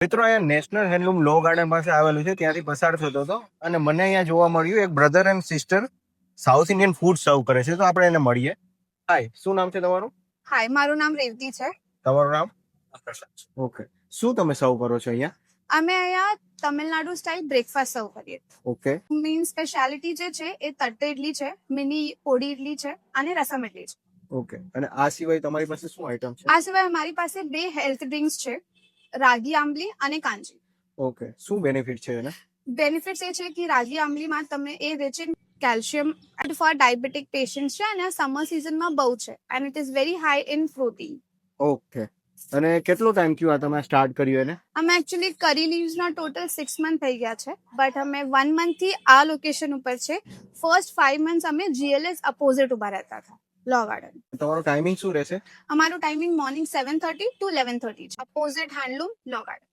મિત્રો અહીંયા national handloom લો garden પાસે આવેલું છે, ત્યાંથી પસાર થતો હતો અને મને અહીંયા જોવા મળ્યું એક brother and sister south Indian food સર્વ કરે છે, તો આપણે એને મળીએ. હાય, શું નામ છે તમારું? હાય, મારું નામ રેવતી છે. તમારું નામ? ઓકે. શું તમે સર્વ કરો છો અહીંયા? અમે અહીંયા તમિલનાડુ સ્ટાઇલ બ્રેકફાસ્ટ સર્વ કરીએ. ઓકે. મેઇન સ્પેશિયાલિટી જે છે એ તટ્ટે ઇડલી છે, મિની પોડી ઇડલી છે અને રસમ ઇડલી છે. ઓકે. અને આ સિવાય તમારી પાસે શું આઈટમ છે? આ સિવાય અમારી પાસે 2 હેલ્થ ડ્રિંક્સ છે, રાગી આંબલી અને કાંજી. ઓકે. શું બેનિફિટ છે એને? બેનિફિટ્સ એ છે કે રાગી આંબલીમાં તમે એ rich in calcium for diabetic patients છે અને સમર સિઝનમાં બહુ છે and it is very high in protein. Okay. અને કેટલો ટાઈમ થયો આ તમે સ્ટાર્ટ કર્યું એને? અમે એકચ્યુઅલી કરી લીવ્સના ટોટલ 6 મંથ થઈ ગયા છે, બટ અમે 1 મંથથી આ લોકેશન ઉપર છે. ફર્સ્ટ 5 મંથ્સ અમે GLS અપોઝિટ ઉભા રહેતા હતા, લો ગાર્ડન. તમારો ટાઈમિંગ શું રહેશે? અમારું ટાઈમિંગ મોર્નિંગ 7:30 to 11:30 છે, અપોઝિટ હેન્ડલૂમ, લો ગાર્ડન.